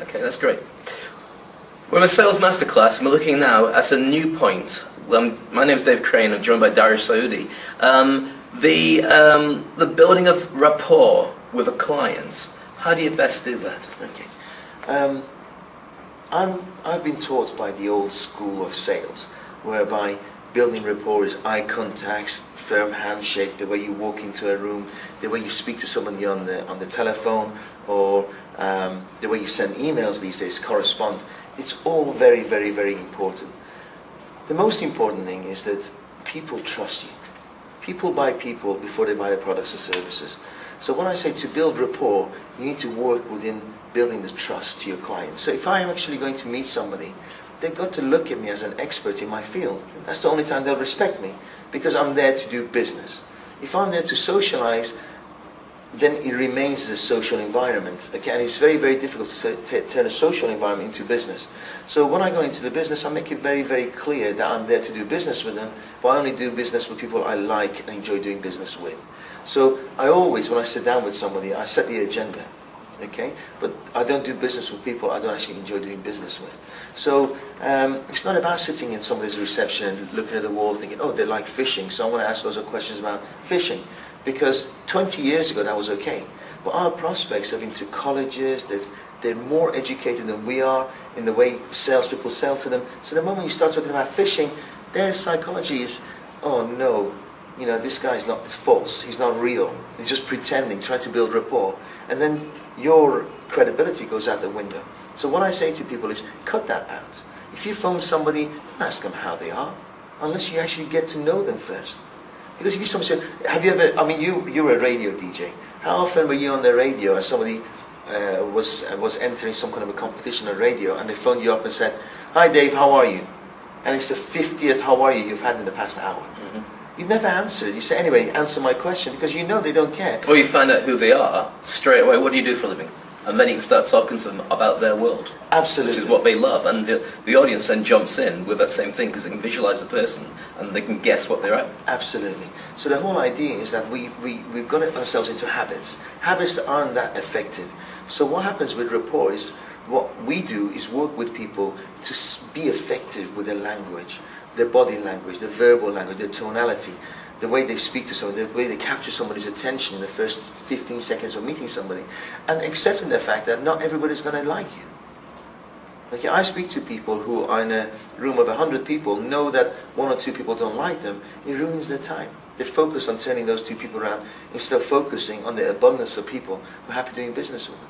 Okay, that's great. We're in a sales masterclass, and we're looking now at a new point. My name is Dave Crane. I'm joined by Darius Saudi. The building of rapport with a client. How do you best do that? Okay. I've been taught by the old school of sales, whereby building rapport is eye contact, firm handshake, the way you walk into a room, the way you speak to somebody on the telephone, or the way you send emails these days, correspond. It's all very, very, very important. The most important thing is that people trust you. People buy people before they buy the products or services. So when I say to build rapport, you need to work within building the trust to your clients. So if I am actually going to meet somebody, they've got to look at me as an expert in my field. That's the only time they'll respect me, because I'm there to do business. If I'm there to socialize, then it remains a social environment. Okay, and it's very, very difficult to turn a social environment into business. So when I go into the business, I make it very, very clear that I'm there to do business with them, but I only do business with people I like and enjoy doing business with. So I always, when I sit down with somebody, I set the agenda. Okay, but I don't do business with people I don't actually enjoy doing business with. So it's not about sitting in somebody's reception and looking at the wall thinking, oh, they like fishing, so I'm going to ask loads of questions about fishing. Because 20 years ago that was okay. But our prospects have been to colleges, they're more educated than we are in the way salespeople sell to them. So the moment you start talking about fishing, their psychology is, oh no, you know, this guy's not, it's false, he's not real, he's just pretending, trying to build rapport. And then your credibility goes out the window. So what I say to people is, cut that out. If you phone somebody, don't ask them how they are, unless you actually get to know them first. Because if you say, have you ever, I mean, you were a radio DJ. How often were you on the radio and somebody was entering some kind of a competition on radio and they phoned you up and said, hi Dave, how are you? And it's the 50th how are you you've had in the past hour. Mm-hmm. You never answer. You say, anyway, answer my question, because you know they don't care. Or you find out who they are straight away. What do you do for a living? And then you can start talking to them about their world. Absolutely. Which is what they love. And the audience then jumps in with that same thing, because they can visualize the person and they can guess what they're at. Absolutely. So the whole idea is that we've got ourselves into habits. Habits that aren't that effective. So what happens with rapport is, what we do is work with people to be effective with their language, their body language, their verbal language, their tonality, the way they speak to somebody, the way they capture somebody's attention in the first 15 seconds of meeting somebody, and accepting the fact that not everybody's going to like you. Okay, I speak to people who are in a room of 100 people, know that 1 or 2 people don't like them, it ruins their time. They focus on turning those 2 people around instead of focusing on the abundance of people who are happy doing business with them.